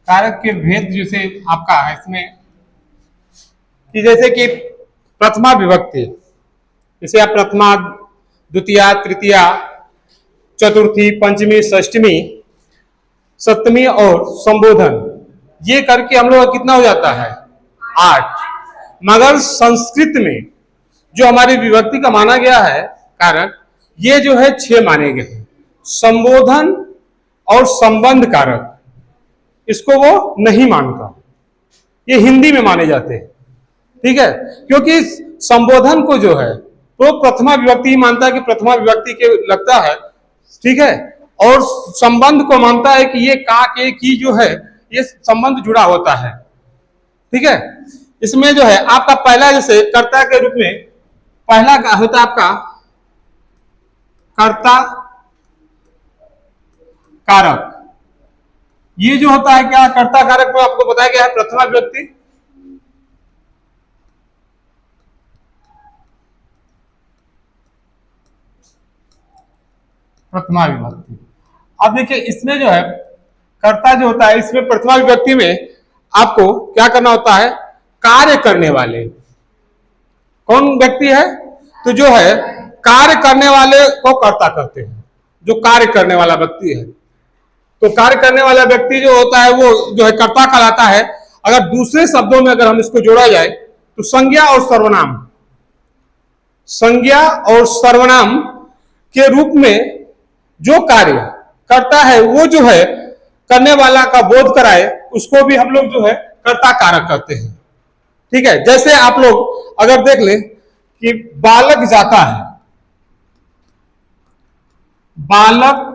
कारक के भेद जैसे आपका है इसमें कि जैसे कि प्रथमा विभक्ति, जैसे आप प्रथमा, द्वितीया, तृतीया, चतुर्थी, पंचमी, षष्टमी, सप्तमी और संबोधन, ये करके हम लोग का कितना हो जाता है 8। मगर संस्कृत में जो हमारी विभक्ति का माना गया है कारक, ये जो है 6 माने गए हैं। संबोधन और संबंध कारक इसको वो नहीं मानता, ये हिंदी में माने जाते हैं। ठीक है, क्योंकि संबोधन को जो है तो प्रथमा विभक्ति ही मानता है कि प्रथमा विभक्ति के लगता है। ठीक है, और संबंध को मानता है कि ये का के की जो है ये संबंध जुड़ा होता है। ठीक है, इसमें जो है आपका पहला जैसे कर्ता के रूप में पहला का होता है आपका कर्ता कारक। ये जो होता है क्या कर्ता कारक में आपको बताया गया है प्रथमा विभक्ति, प्रथमा विभक्ति। अब देखिए इसमें जो है कर्ता जो होता है इसमें प्रथमा विभक्ति में आपको क्या करना होता है, कार्य करने वाले कौन व्यक्ति है, तो जो है कार्य करने वाले को कर्ता कहते हैं। जो कार्य करने वाला व्यक्ति है, तो कार्य करने वाला व्यक्ति जो होता है वो जो है कर्ता कहलाता है। अगर दूसरे शब्दों में अगर हम इसको जोड़ा जाए तो संज्ञा और सर्वनाम, संज्ञा और सर्वनाम के रूप में जो कार्य करता है वो जो है करने वाला का बोध कराए, उसको भी हम लोग जो है कर्ता कारक कहते हैं। ठीक है, जैसे आप लोग अगर देख लें कि बालक जाता है, बालक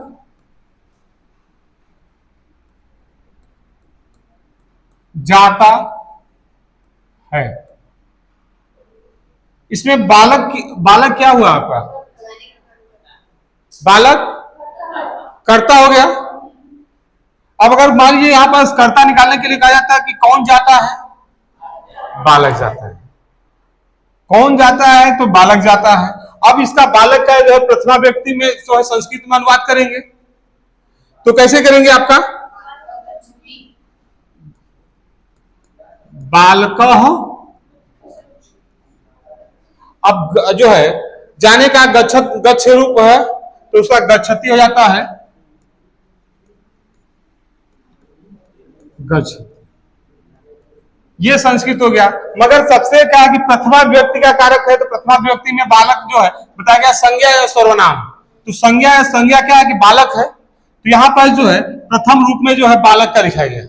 जाता है, इसमें बालक क्या हुआ आपका, बालक कर्ता हो गया। अब अगर मान लीजिए यहां पर कर्ता निकालने के लिए कहा जाता है कि कौन जाता है, बालक जाता है, कौन जाता है तो बालक जाता है। अब इसका बालक का जो है प्रथमा व्यक्ति में जो है संस्कृत में अनुवाद करेंगे तो कैसे करेंगे आपका बालक। अब जो है जाने का गच्छ रूप है तो उसका गच्छति हो जाता है गच्छ, ये संस्कृत हो गया। मगर सबसे क्या है कि प्रथमा विभक्ति का कारक है तो प्रथमा विभक्ति में बालक जो है बताया गया संज्ञा या सर्वनाम, तो संज्ञा क्या है कि बालक है, तो यहां पर जो है प्रथम रूप में जो है बालक का लिखा गया।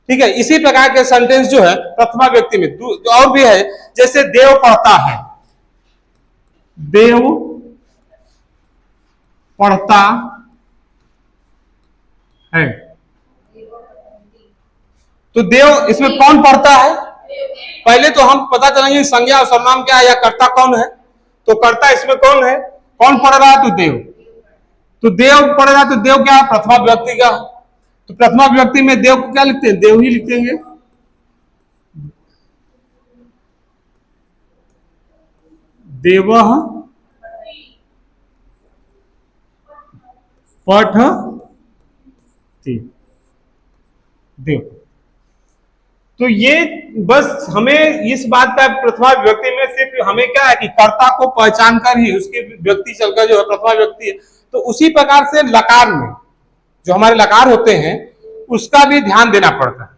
ठीक है, इसी प्रकार के सेंटेंस जो है प्रथमा व्यक्ति में और भी है, जैसे देव पढ़ता है, देव पढ़ता है, तो देव इसमें कौन पढ़ता है, पहले तो हम पता चलेंगे संज्ञा और सर्वनाम क्या है या कर्ता कौन है। तो कर्ता इसमें कौन है, कौन पढ़ रहा है तो देव, तो देव पढ़ रहा है तो देव क्या है प्रथमा विभक्ति का, तो प्रथमा विभक्ति में देव को क्या लिखते हैं, देव ही लिखेंगे। देवः पठति, देव। तो ये बस हमें इस बात का प्रथमा विभक्ति में सिर्फ हमें क्या है कि कर्ता को पहचान कर ही उसके व्यक्ति चलकर जो है प्रथमा विभक्ति है। तो उसी प्रकार से लकार में जो हमारे लकार होते हैं उसका भी ध्यान देना पड़ता है।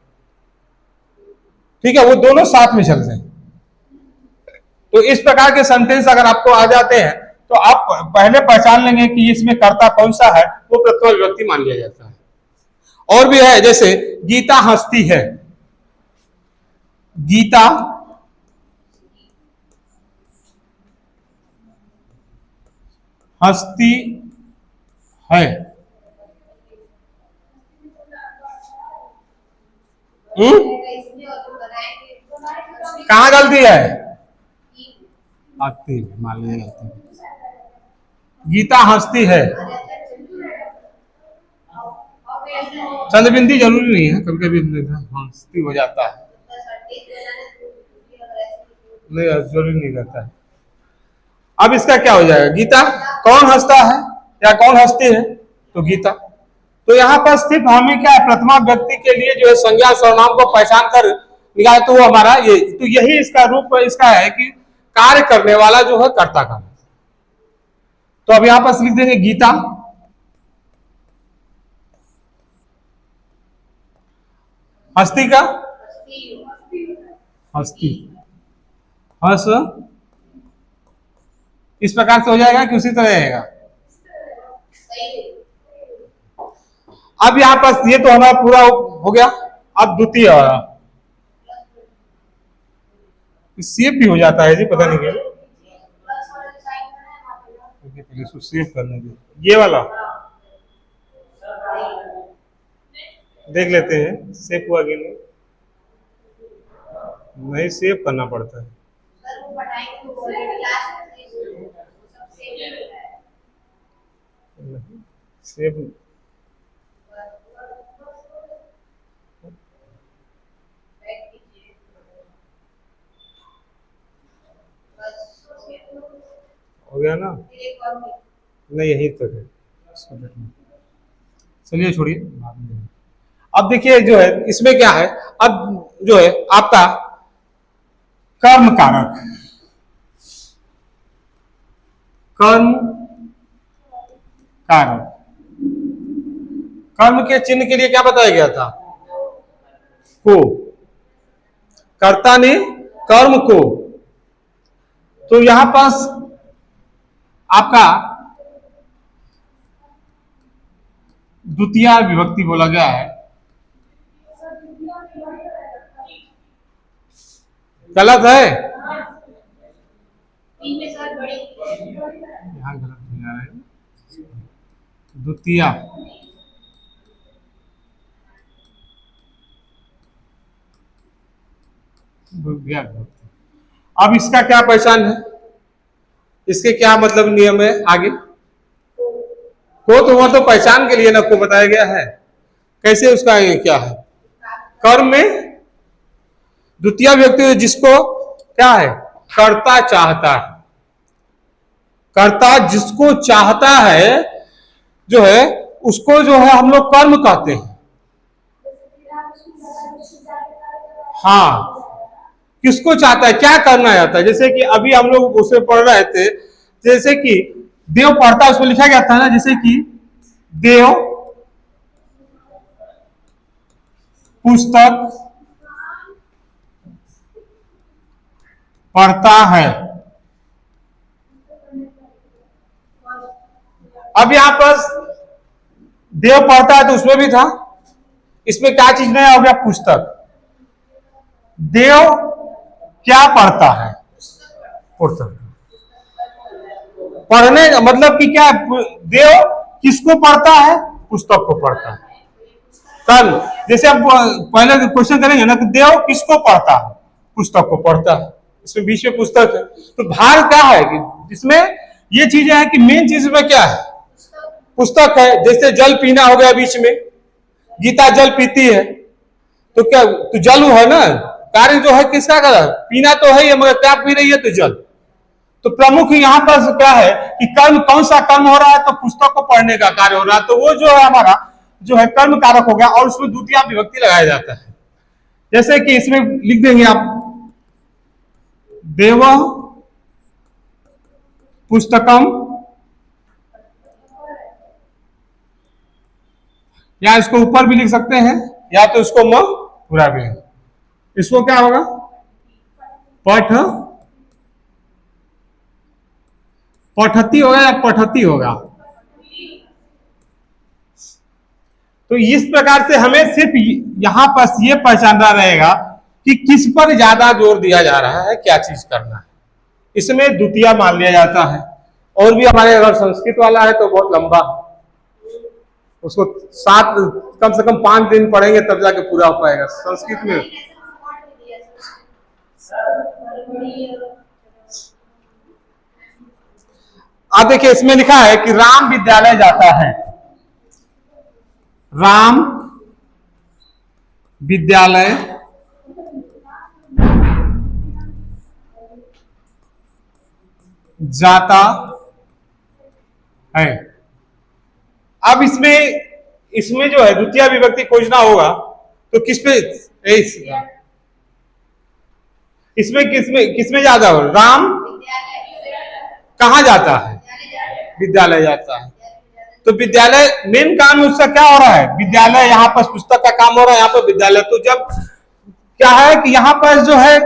ठीक है, वो दोनों साथ में चलते हैं। तो इस प्रकार के सेंटेंस अगर आपको आ जाते हैं तो आप पहले पहचान लेंगे कि इसमें कर्ता कौन सा है, वो प्रथमा विभक्ति मान लिया जाता है। और भी है, जैसे गीता हंसती है, गीता हंसती है, कहां गलती है, आती है, मान लीजिए गलती है। गीता हंसती है, चंद्रबिंदी जरूरी नहीं है, कभी कभी हंसती हो जाता है, नहीं जरूरी नहीं रहता है। अब इसका क्या हो जाएगा, गीता कौन हंसता है या कौन हंसती है, तो गीता। तो यहाँ पर सिर्फ हमें क्या है, प्रथमा व्यक्ति के लिए जो है संज्ञा सर्वनाम को पहचान कर निकाले तो वो हमारा ये, तो यही इसका रूप इसका है कि कार्य करने वाला जो है कर्ता का। तो अब यहां पर लिख देंगे गीता, हस्ती का हस्ती, हस इस प्रकार से हो जाएगा कि उसी तरह रहेगा। अब यहां पर ये तो हमारा पूरा हो गया। अब द्वितीय सेव भी हो जाता है जी, पता नहीं क्या, पहले इसको सेव करने दे। ये वाला देख लेते हैं सेव हुआ कि नहीं, नहीं सेव करना पड़ता है। सेव हो गया ना, नहीं यही तो है, चलिए छोड़िए। अब देखिए जो है इसमें क्या है, अब जो है आपका कर्म कारक, कर्म कारक, कर्म के चिन्ह के लिए क्या बताया गया था, को, कर्ता ने कर्म को, तो यहां पास आपका द्वितीय विभक्ति बोला गया है, गलत है, यहां गलत हो जा रहा है, द्वितीय अब इसका क्या पहचान है, इसके क्या मतलब नियम है आगे, को तो वह तो पहचान के लिए ना को बताया गया है, कैसे उसका ये क्या है, कर्म में द्वितीय व्यक्ति जिसको क्या है, कर्ता चाहता है, कर्ता जिसको चाहता है जो है उसको जो है हम लोग कर्म कहते हैं। हाँ, किसको चाहता है, क्या करना चाहता है, जैसे कि अभी हम लोग उसे पढ़ रहे थे, जैसे कि देव पढ़ता है, उसमें लिखा गया था ना, जैसे कि देव पुस्तक पढ़ता है। अब यहां पर देव पढ़ता है तो उसमें भी था, इसमें क्या चीज नहीं हो गया, पुस्तक, देव क्या पढ़ता है, पुस्तक, पढ़ने का मतलब कि क्या, देव किसको पढ़ता है, पुस्तक को पढ़ता है। कल जैसे आप पहले क्वेश्चन करेंगे ना कि देव किसको पढ़ता है, पुस्तक को पढ़ता है, इसमें बीच में पुस्तक है, तो भाग क्या है कि जिसमें ये चीजें हैं कि मेन चीज में क्या है, पुस्तक है। जैसे जल पीना हो गया, बीच में गीता जल पीती है, तो क्या तो जल है ना, कार्य जो है किसका कर, पीना तो है ये, मगर क्या पी रही है, तो जल। तो प्रमुख यहाँ पर क्या है कि कर्म, कौन सा कर्म हो रहा है, तो पुस्तक को पढ़ने का कार्य हो रहा है, तो वो जो है हमारा जो है कर्म कारक हो गया, और उसमें द्वितीय विभक्ति लगाया जाता है। जैसे कि इसमें लिख देंगे आप, देव पुस्तकम, या इसको ऊपर भी लिख सकते हैं, या तो इसको म पूरा भी, इसको क्या होगा, पठ, पठती होगा या पठती होगा। तो इस प्रकार से हमें सिर्फ यहां पर ये पहचानना रहेगा कि किस पर ज्यादा जोर दिया जा रहा है, क्या चीज करना है, इसमें द्वितीय मान लिया जाता है। और भी हमारे अगर संस्कृत वाला है तो बहुत लंबा, उसको 7 कम से कम 5 दिन पढ़ेंगे तब जाके पूरा हो पाएगा संस्कृत में। आप देखिए इसमें लिखा है कि राम विद्यालय जाता है, राम विद्यालय जाता है। अब इसमें इसमें जो है द्वितीय विभक्ति खोजना होगा तो किस पे, इसमें किसमें किसमें ज्यादा हो, राम कहाँ जाता है, विद्यालय जाता है। तो विद्यालय मेन काम उसका क्या हो रहा है, विद्यालय, यहाँ पर पुस्तक का काम हो रहा है, यहाँ पर विद्यालय। तो जब क्या है कि यहाँ पर जो है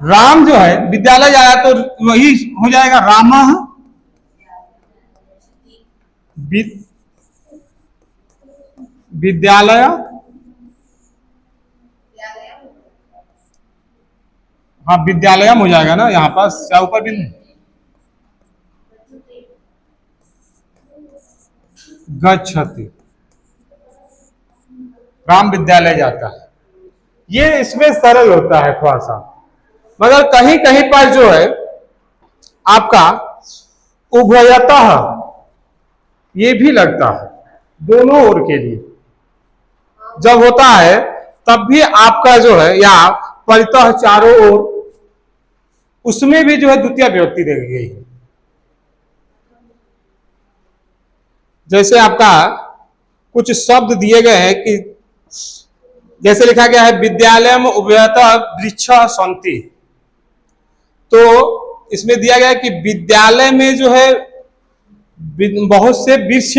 राम जो है विद्यालय जाया तो वही हो जाएगा राम विद्यालय। हाँ विद्यालयम हो जाएगा ना, यहाँ पास क्या ऊपर बिंदु, गच्छति, राम विद्यालय जाता है। ये इसमें सरल होता है थोड़ा सा, मगर कहीं कहीं पर जो है आपका उभयतः ये भी लगता है, दोनों ओर के लिए जब होता है तब भी आपका जो है या परितः चारों ओर, उसमें भी जो है द्वितीय विभक्ति देखी गई है। जैसे आपका कुछ शब्द दिए गए हैं कि जैसे लिखा गया है विद्यालय में उभयतः वृक्ष सन्ति, तो इसमें दिया गया है कि विद्यालय में जो है बहुत से वृक्ष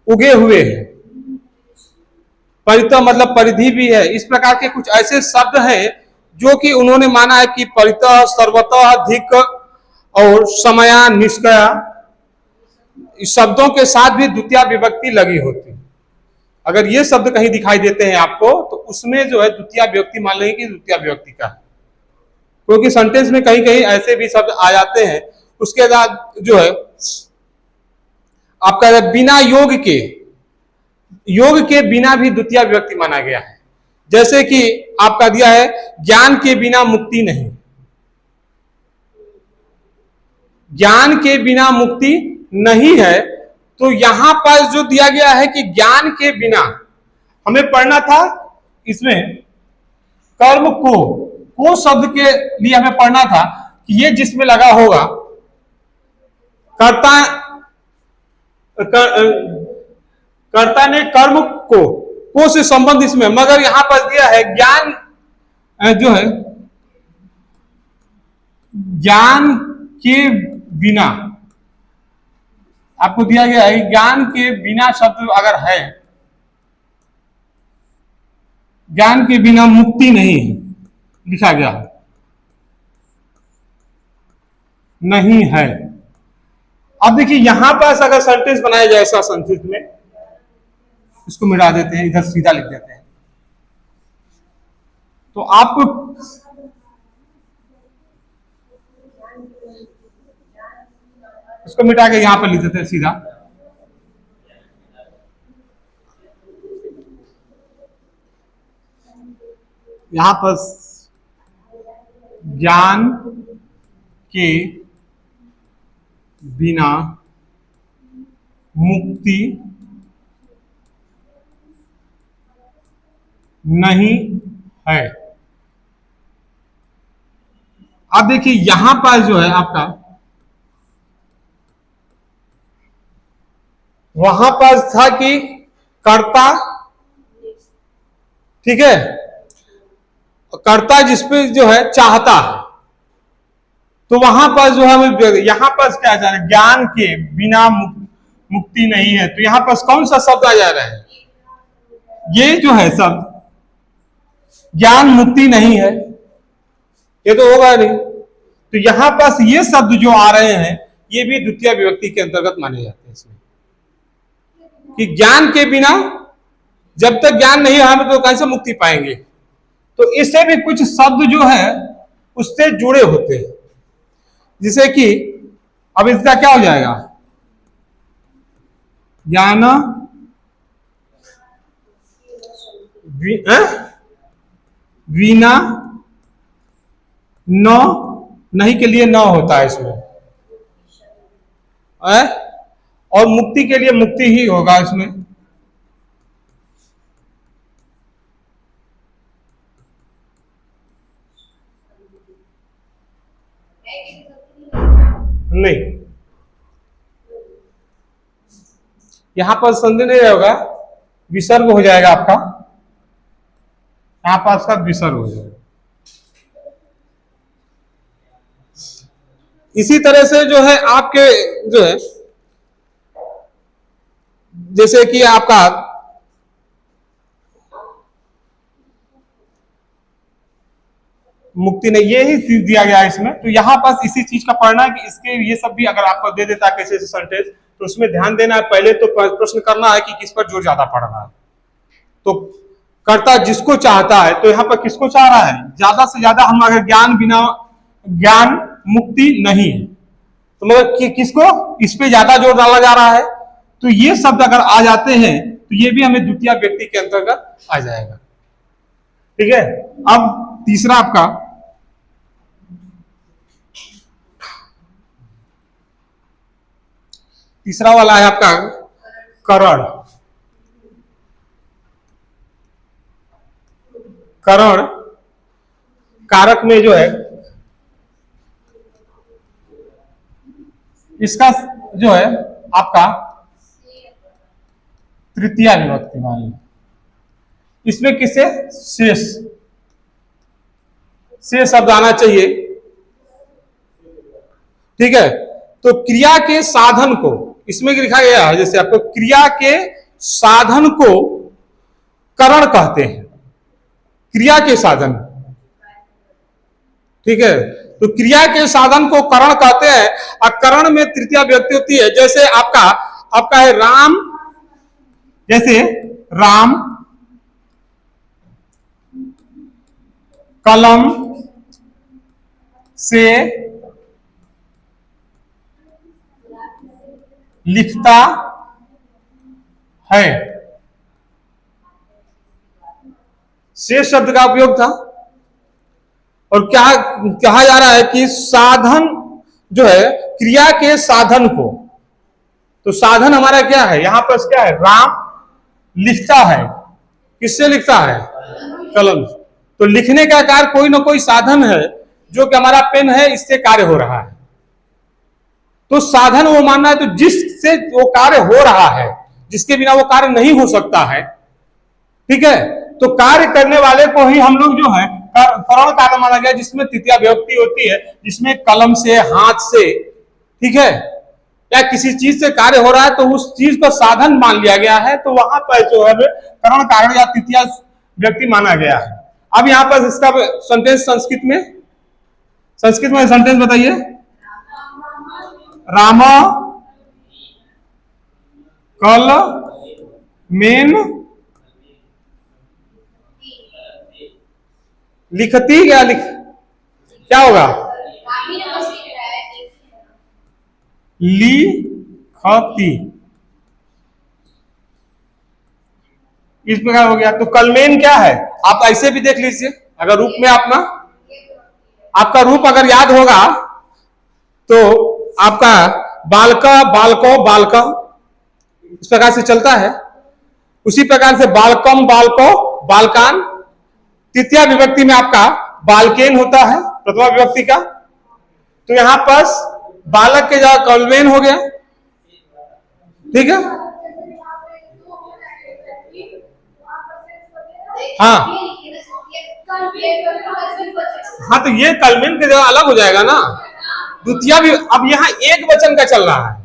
उगे हुए हैं, परितः मतलब परिधि भी है। इस प्रकार के कुछ ऐसे शब्द हैं जो कि उन्होंने माना है कि परितः, सर्वतः, अधिक और समया, निष्कया, इस शब्दों के साथ भी द्वितीय विभक्ति लगी होती है। अगर ये शब्द कहीं दिखाई देते हैं आपको तो उसमें जो है द्वितीय विभक्ति मान लेंगे कि द्वितीय विभक्ति का है, क्योंकि सेंटेंस में कहीं कहीं ऐसे भी शब्द आ जाते हैं। उसके बाद जो है आपका बिना योग के बिना भी द्वितीय विभक्ति माना गया है। जैसे कि आपका दिया है ज्ञान के बिना मुक्ति नहीं, ज्ञान के बिना मुक्ति नहीं है। तो यहां पर जो दिया गया है कि ज्ञान के बिना, हमें पढ़ना था इसमें कर्म को शब्द के लिए हमें पढ़ना था कि ये जिसमें लगा होगा कर्ता, कर्ता ने कर्म को से संबंध इसमें, मगर यहां पर दिया है ज्ञान जो है ज्ञान के बिना, आपको दिया गया है ज्ञान के बिना शब्द अगर है, ज्ञान के बिना मुक्ति नहीं है, लिखा गया है नहीं है। अब देखिए यहां पर अगर सेंटेंस बनाया जाए ऐसा संस्कृत में, इसको मिटा देते हैं, इधर सीधा लिख देते हैं, तो आपको इसको मिटा के यहां पर लिख देते हैं सीधा, यहां पर ज्ञान के बिना मुक्ति नहीं है। अब देखिए यहां पर जो है आपका, वहां पर था कि कर्ता, ठीक है, कर्ता जिसपे जो है चाहता है, तो वहां पर जो है यहां पर क्या जा रहा है, ज्ञान के बिना मुक्ति नहीं है। तो यहां पर कौन सा शब्द आ जा रहा है, ये जो है शब्द ज्ञान मुक्ति नहीं है, ये तो होगा नहीं। तो यहां पर ये शब्द जो आ रहे हैं ये भी द्वितीय विभक्ति के अंतर्गत माने जाते हैं इसमें, कि ज्ञान के बिना जब तक ज्ञान नहीं है हम तो कैसे मुक्ति पाएंगे। तो इससे भी कुछ शब्द जो है उससे जुड़े होते हैं, जिसे कि अब इसका क्या हो जाएगा, ज्ञान वीना न, नहीं के लिए न होता है इसमें, और मुक्ति के लिए मुक्ति ही होगा इसमें। नहीं, यहां पर संधि नहीं होगा, विसर्ग हो जाएगा आपका, यहां पर उसका विसर्ग हो जाएगा। इसी तरह से जो है आपके जो है जैसे कि आपका मुक्ति नहीं, ये ही चीज दिया गया है इसमें, तो यहां पास इसी चीज का पढ़ना है कि इसके ये सब भी अगर आपको दे देता है कैसे सेंटेंस, तो उसमें ध्यान देना है। पहले तो प्रश्न करना है कि किस पर जोर ज्यादा पड़ रहा है। तो कर्ता जिसको चाहता है, तो यहां पर किसको चाह रहा है, ज्यादा से ज्यादा हम अगर ज्ञान बिना ज्ञान मुक्ति नहीं है, तो मतलब किसको इस पे ज्यादा जोर डाला जा रहा है। तो ये शब्द अगर आ जाते हैं तो ये भी हमें द्वितीय व्यक्ति के अंतर्गत आ जाएगा। ठीक है, अब तीसरा आपका तीसरा वाला है आपका करण। करण कारक में जो है इसका जो है आपका तृतीय विभक्ति मान लो, इसमें किसे शेष शब्द आना चाहिए। ठीक है, तो क्रिया के साधन को इसमें लिखा गया है, जैसे आपको क्रिया के साधन को करण कहते हैं, क्रिया के साधन। ठीक है, तो क्रिया के साधन को करण कहते हैं, और करण में तृतीय व्यक्ति होती है। जैसे आपका है राम, जैसे राम कलम से लिखता है, से शब्द का उपयोग था। और क्या कहा जा रहा है कि साधन जो है क्रिया के साधन को, तो साधन हमारा क्या है, यहां पर क्या है, राम लिखता है, किससे लिखता है, कलम। तो लिखने का कार्य कोई ना कोई साधन है, जो कि हमारा पेन है, इससे कार्य हो रहा है। तो साधन वो मानना है तो जिससे वो कार्य हो रहा है, जिसके बिना वो कार्य नहीं हो सकता है। ठीक है, तो कार्य करने वाले को ही हम लोग जो है करण कार्य माना गया, जिसमें तृतीय विभक्ति होती है, जिसमें कलम से, हाथ से, ठीक है, या किसी चीज से कार्य हो रहा है, तो उस चीज को साधन मान लिया गया है। तो वहां पर जो है करण कारण या तृतीय व्यक्ति माना गया है। अब यहां पर इसका सेंटेंस संस्कृत में सेंटेंस बताइए। राम कल मेन लिखती, क्या होगा, लिखती, इस प्रकार हो गया। तो कलमेन क्या है, आप ऐसे भी देख लीजिए, अगर रूप में आपका रूप अगर याद होगा तो आपका बालका बालको बालका इस प्रकार से चलता है। उसी प्रकार से बालकम बालको बालकान, तृतीय विभक्ति में आपका बालकेन होता है प्रथमा विभक्ति का। तो यहां पर बालक के जगह कलमेन हो गया। ठीक है, हाँ हाँ, तो ये कलमेन की जगह अलग हो जाएगा ना, द्वितीय भी। अब यहाँ एक वचन का चल रहा है,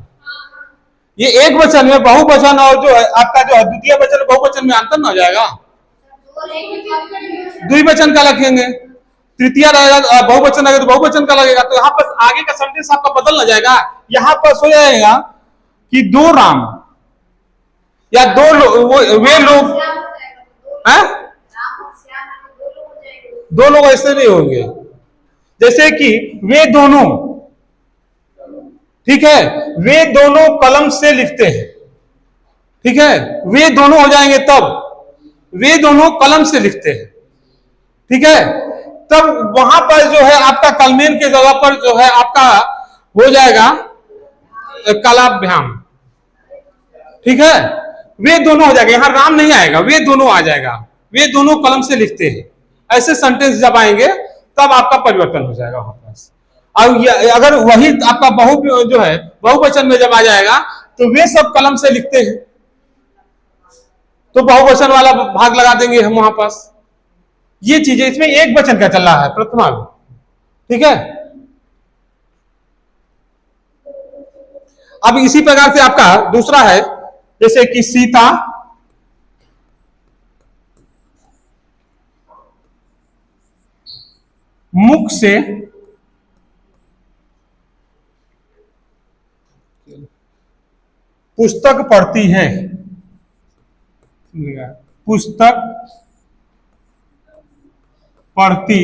ये एक वचन में बहुवचन और जो है आपका जो द्वितीय वचन बहुवचन में अंतर ना हो जाएगा, द्विवचन का लिखेंगे, तृतीय रहेगा, बहुवचन रहेगा तो बहुवचन का लगेगा। तो यहाँ पर आगे का सेंटेंस आपका बदल ना जाएगा, यहाँ पर हो जाएगा कि दो राम या वे लोग हैं, दो लोग ऐसे नहीं होंगे, जैसे कि वे दोनों, ठीक है, वे दोनों कलम से लिखते हैं। ठीक है, वे दोनों हो जाएंगे तब, वे दोनों कलम से लिखते हैं। ठीक है, तब वहां पर जो है आपका कलमेन के जगह पर जो है आपका हो जाएगा कलाभ्याम। ठीक है, वे दोनों हो जाएगा, यहां राम नहीं आएगा, वे दोनों आ जाएगा, वे दोनों कलम से लिखते हैं। ऐसे सेंटेंस जब आएंगे तब आपका परिवर्तन हो जाएगा वहां पर। और अगर वही आपका जो है बहुवचन में जब आ जाएगा तो वे सब कलम से लिखते हैं, तो बहुवचन वाला भाग लगा देंगे हम वहां पास। ये चीजें इसमें एक वचन का चल रहा है प्रथमा में, ठीक है। अब इसी प्रकार से आपका दूसरा है, जैसे कि सीता मुख से पुस्तक पढ़ती है, पुस्तक पढ़ती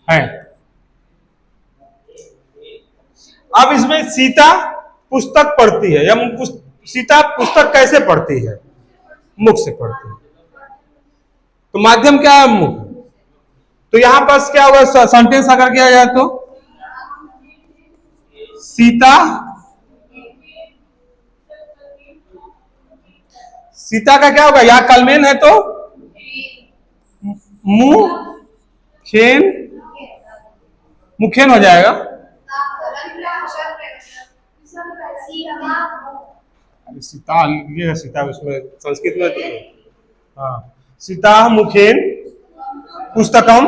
है। अब इसमें सीता पुस्तक पढ़ती है, या सीता पुस्तक कैसे पढ़ती है? मुख से पढ़ती है। तो माध्यम क्या है? मुख। तो यहां पास क्या होगा सेंटेंस अगर किया जाए तो सीता, सीता का क्या होगा? या कलमेन है तो मुंह खेन, मुखेन हो जाएगा। सीता ये है, सीता उसमें संस्कृत में तो हाँ, सीता मुखेन पुस्तकम,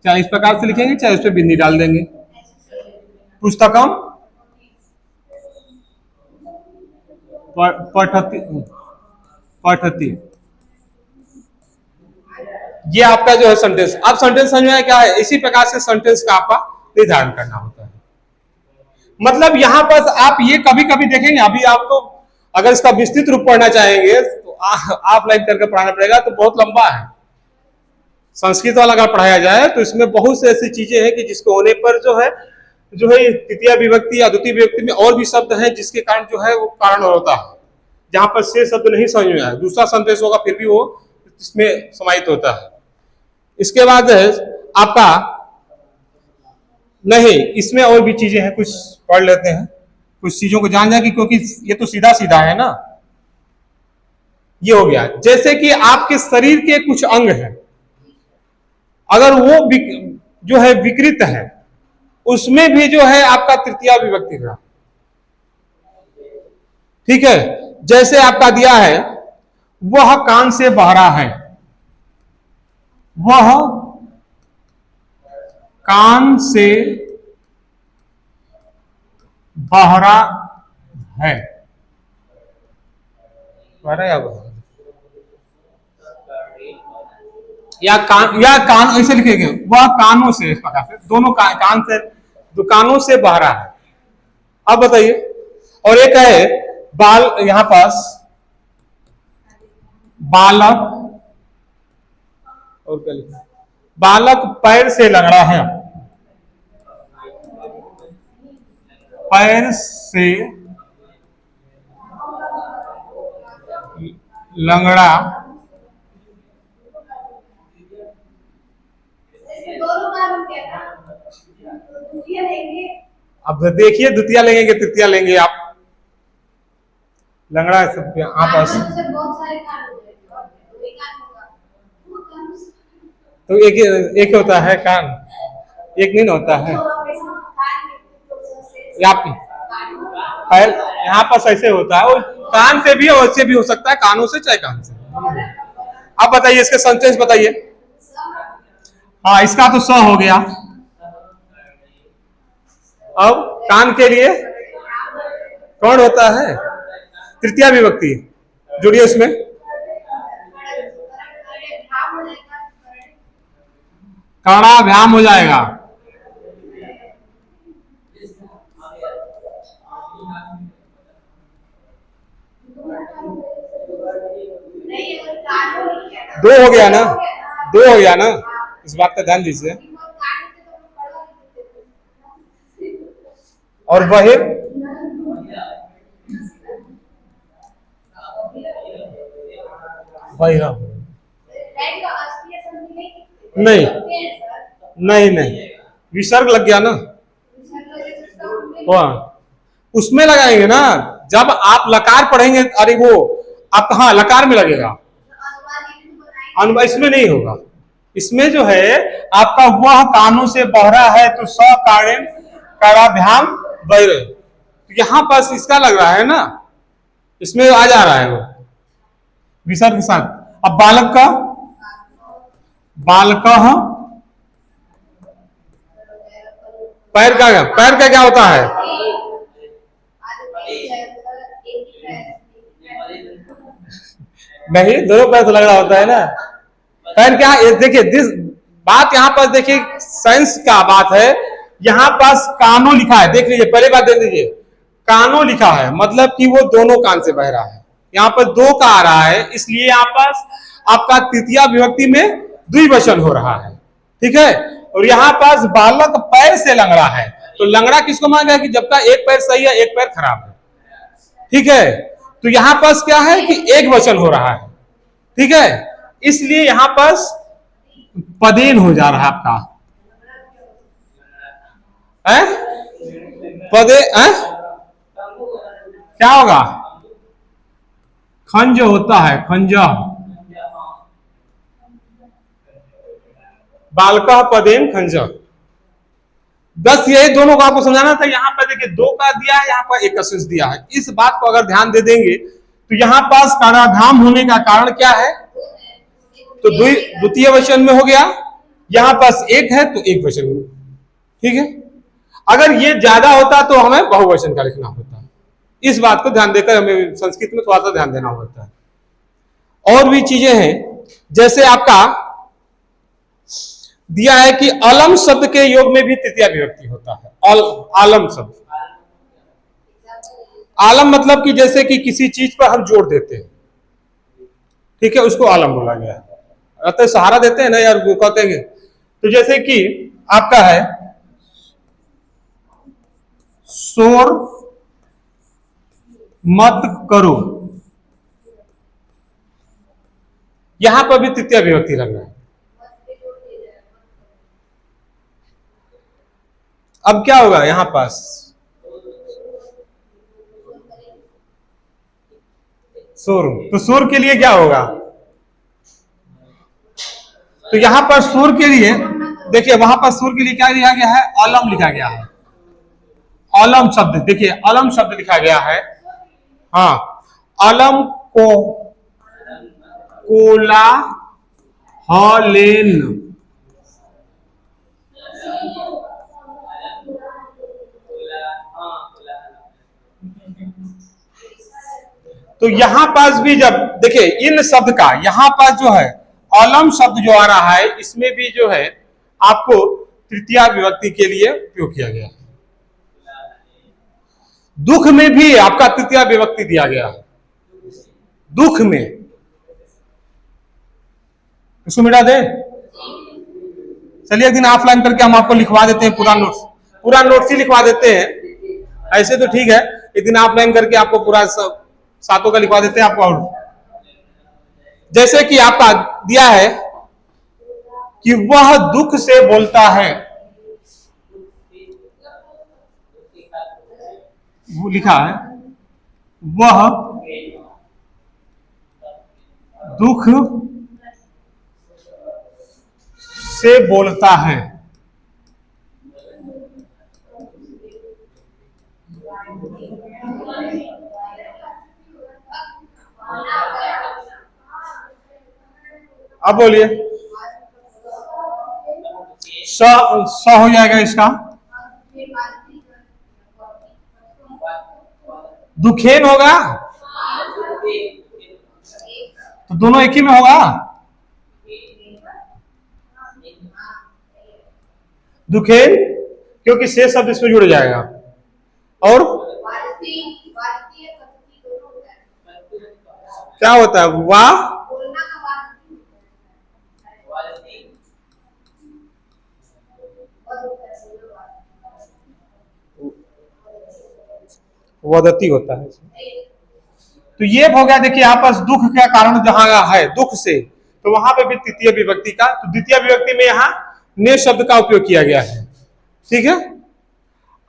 चाहे इस प्रकार से लिखेंगे चाहे उस पर बिंदी डाल देंगे। पुस्तकम पठती, पठती, ये आपका जो है सेंटेंस। अब सेंटेंस समझ में क्या है? इसी प्रकार से सेंटेंस का आपका निर्धारण करना होता है। मतलब यहां पर आप ये कभी कभी देखेंगे, अभी आपको अगर इसका विस्तृत रूप पढ़ना चाहेंगे तो ऑफलाइन करके पढ़ाना पड़ेगा, तो बहुत लंबा है। संस्कृत वाला अगर पढ़ाया जाए तो इसमें बहुत से ऐसी चीजें हैं कि जिसको होने पर जो है तृतीया विभक्ति या द्वितीय विभक्ति में और भी शब्द हैं जिसके कारण जो है वो कारण होता है। जहां पर से शब्द नहीं समझ में आया, दूसरा संदेश होगा फिर भी वो इसमें समाहित होता है। इसके बाद आपका नहीं, इसमें और भी चीजें हैं, कुछ पढ़ लेते हैं, कुछ चीजों को जान जाए, क्योंकि ये तो सीधा सीधा है ना। ये हो गया, जैसे कि आपके शरीर के कुछ अंग हैं, अगर वो जो है विकृत है, उसमें भी जो है आपका तृतीया विभक्ति का, ठीक है। जैसे आपका दिया है वह कान से बहरा है, वह कान से बहरा है, या कान ऐसे लिखेंगे, वह कानों से, इस प्रकार से दोनों कान से, दुकानों से बहरा है। अब बताइए, और एक है बाल, यहां पास बालक, और क्या लिखा? बालक पैर से लंगड़ा है, पैर से लंगड़ा, अब देखिए द्वितीय लेंगे कि तृतीया लेंगे आप? लंगड़ा सब आपस तो एक होता है कान, एक नहीं होता है। यहाँ पर ऐसे होता है, वो कान से भी और ऐसे भी हो सकता है, कानों से चाहे कान से। अब बताइए इसके सेंटेंस बताइए। हाँ, इसका तो स हो गया। अब कान के लिए कौन होता है? तृतीया विभक्ति, जुड़िए उसमें। कर्णाभ्याम हो जाएगा। दो हो गया ना, दो हो गया ना, इस बात का ध्यान दीजिए। और वह नहीं नहीं नहीं, विसर्ग लग गया ना, उसमें लगाएंगे ना। जब आप लकार पढ़ेंगे, अरे वो आप, हाँ लकार में लगेगा, इसमें नहीं होगा। इसमें जो है आपका वह कानों से बहरा है तो स कारण कराभ्याम बह रहे, तो यहां पास इसका लग रहा है ना, इसमें आ जा रहा है वो विसर्ग के साथ। अब बालक का, बालक पैर का क्या होता है? नहीं, दोनों पैर तो लग रहा होता है ना। पैर क्या, देखिए बात यहाँ पर देखिए साइंस का बात है। यहाँ पास कानो लिखा है, देख लीजिए, पहले बात देख लीजिए, कानो लिखा है मतलब कि वो दोनों कान से बह रहा है। यहाँ पर दो का आ रहा है, इसलिए यहाँ पास आपका तृतीया विभक्ति में द्विवचन हो रहा है, ठीक है। और यहाँ पास बालक पैर से लंगड़ा है, तो लंगड़ा किसको माना गया कि जब का एक पैर सही है एक पैर खराब है, ठीक है। तो यहां पास क्या है कि एक वचन हो रहा है, ठीक है, इसलिए यहां पास पदेन हो जा रहा है आपका पदे क्या होगा? खंज होता है, खंज, बालका पदेन खंज। बस यही दोनों को आपको समझाना था। यहाँ पर देखिए दो का दिया है, यहाँ पर एक का शेष दिया है। इस बात को अगर ध्यान दे देंगे तो यहाँ पास काराधाम होने का कारण क्या है? तो द्वितीय वचन में हो गया, यहाँ पास एक है तो एक वचन में, ठीक है। अगर ये ज्यादा होता तो हमें बहुवचन का लिखना होता। इस बात को ध्यान देकर हमें संस्कृत में थोड़ा सा ध्यान देना होता है। और भी चीजें हैं, जैसे आपका दिया है कि अलम शब्द के योग में भी तृतीया विभक्ति होता है। आलम शब्द, आलम मतलब कि जैसे कि किसी चीज पर हम जोड़ देते हैं, ठीक है, उसको आलम बोला गया है। अतः सहारा देते हैं ना यार, कहते हैं। तो जैसे कि आपका है शोर मत करो, यहां पर भी तृतीया विभक्ति लग रहा है। अब क्या होगा यहां पास? सुर, तो सुर के लिए क्या होगा? तो यहां पर सुर के लिए देखिए, वहां पर सुर के लिए क्या लिखा गया है? अलम लिखा गया है। अलम शब्द देखिए, अलम शब्द लिखा गया है। हाँ, अलम को कोला हलेन, तो यहां पास भी जब देखिए इन शब्द का यहां पास जो है अलम शब्द जो आ रहा है, इसमें भी जो है आपको तृतीया विभक्ति के लिए उपयोग किया गया है। दुख में भी आपका तृतीया विभक्ति दिया गया है। दुख में इसको मिटा दे, चलिए एक दिन ऑफलाइन करके हम आपको लिखवा देते हैं पूरा नोट्स, पूरा नोट्स ही लिखवा देते हैं। ऐसे तो ठीक है, एक दिन ऑफलाइन करके आपको पूरा सातों का लिखवा देते हैं आपको। और जैसे कि आपका दिया है कि वह दुख से बोलता है, वो लिखा है वह दुख से बोलता है। अब बोलिए, स हो जाएगा इसका, दुखेन होगा, तो दोनों एक ही में होगा। दुखेन, क्योंकि से शब्द इसमें जुड़ जाएगा। और क्या होता है? वाह, वदती होता है। तो ये हो गया, देखिए यहाँ पास दुख का कारण जहां है दुख से, तो वहां पे भी तृतीय विभक्ति का, तो द्वितीय विभक्ति में यहाँ ने शब्द का उपयोग किया गया है, ठीक है।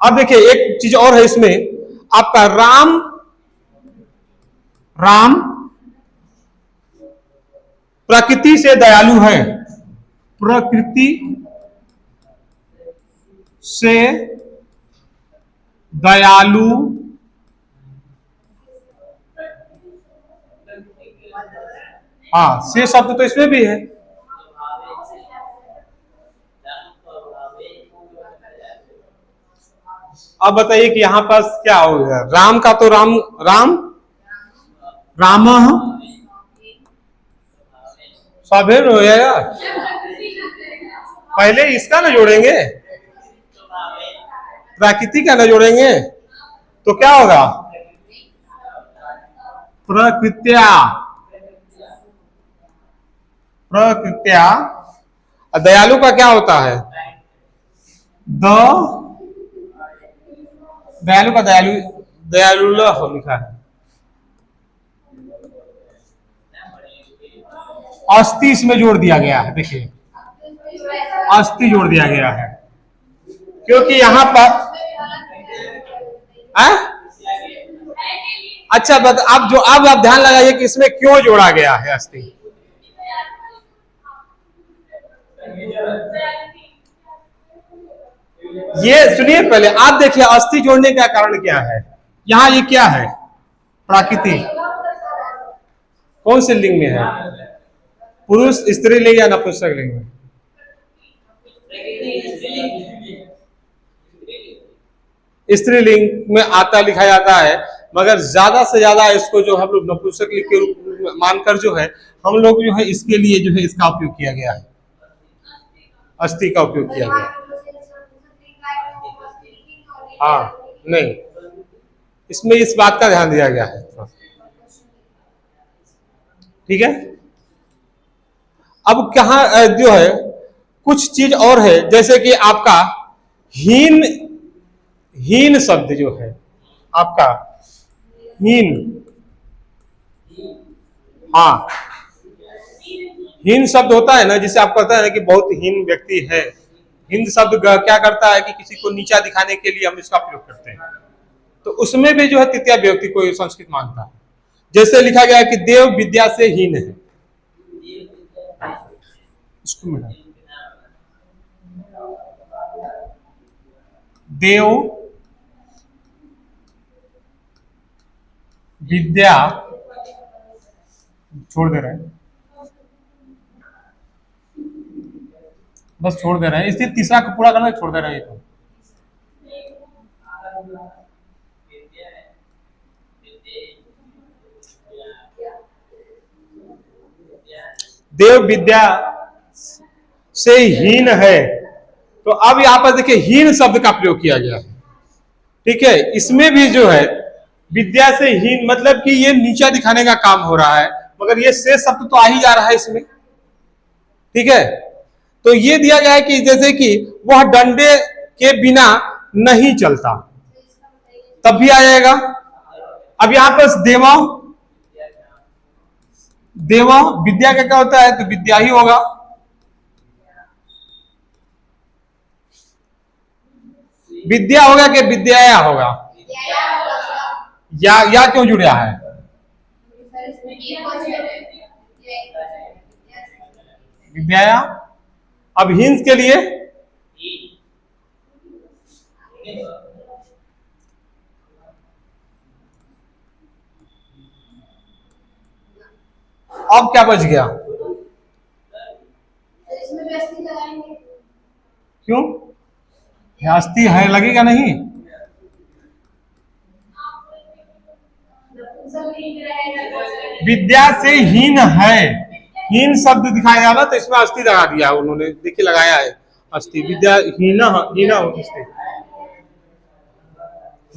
अब देखिए एक चीज और है इसमें, आपका राम, राम प्रकृति से दयालु है, प्रकृति से दयालु, हाँ से शब्द तो इसमें भी है। अब बताइए कि यहां पर क्या हो गया, राम का तो राम राम राम स्वाभिन हो जाएगा, पहले इसका ना जोड़ेंगे, प्राकृतिक का ना जोड़ेंगे तो क्या होगा, प्रकृत्या, प्रकृत्या। दयालु का क्या होता है, द, दयालु का दयालु दयालु हो लिखा है, अस्थि इसमें जोड़ दिया गया है, देखिए अस्थि जोड़ दिया गया है क्योंकि यहां पर अच्छा अब जो अब आप ध्यान लगाइए कि इसमें क्यों जोड़ा गया है अस्थि। ये सुनिए पहले आप देखिए अस्थि जोड़ने का कारण क्या है, यहां ये क्या है, प्राकृतिक, कौन से लिंग में है, पुरुष स्त्रीलिंग या नपुंसक लिंग में, स्त्रीलिंग में आता लिखा जाता है, मगर ज्यादा से ज्यादा इसको जो हम लोग नपुंसक लिंग के रूप में मानकर जो है हम लोग जो है इसके लिए जो है इसका उपयोग किया गया है, अस्थि का उपयोग किया गया। हाँ नहीं, इसमें इस बात का ध्यान दिया गया है, ठीक है। अब कहा जो है कुछ चीज और है, जैसे कि आपका हीन, हीन शब्द जो है आपका हीन, हाँ हीन शब्द होता है ना, जिसे आपको पता है ना कि बहुत हीन व्यक्ति है, हीन शब्द क्या करता है कि किसी को नीचा दिखाने के लिए हम इसका प्रयोग करते हैं, तो उसमें भी जो है तृतीया विभक्ति को संस्कृत मानता है, जैसे लिखा गया है कि देव विद्या से हीन है, इसको मिला देव विद्या, छोड़ दे रहे हैं, बस छोड़ दे रहे हैं, इसलिए तीसरा को पूरा करना छोड़ दे रहे हैं तो। देव विद्या से हीन है, तो अब यहां पर देखिए हीन शब्द का प्रयोग किया गया है, ठीक है। इसमें भी जो है विद्या से हीन मतलब कि ये नीचा दिखाने का काम हो रहा है, मगर ये से शब्द तो आ ही जा रहा है इसमें, ठीक है। तो ये दिया गया है कि जैसे कि वह डंडे के बिना नहीं चलता, तब भी आ जाएगा। अब यहां पर देवा, देवा विद्या का क्या होता है, तो विद्या ही होगा, विद्या होगा कि विद्या होगा, या क्यों जुड़ा है, विद्या। अब हिंस के लिए अब क्या बच गया, क्यों, अस्थि है लगेगा नहीं, विद्या से हीन है, हीन शब्द दिखाया जाना तो इसमें अस्थि लगा दिया उन्होंने, देखिए लगाया है अस्थि, विद्या हीना हीना हो,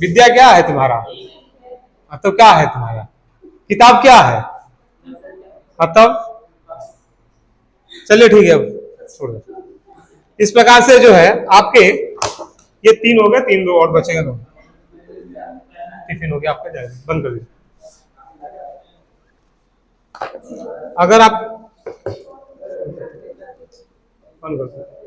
विद्या क्या है तुम्हारा, तो क्या है तुम्हारा, किताब क्या है, तब चलिए ठीक है, अब छोड़ दो। इस प्रकार से जो है आपके ये तीन हो गए, तीन दो और बचेगा, दो टिफिन हो गया आपका, जाएगा बंद कर दीजिए। अगर आप बंद कर दो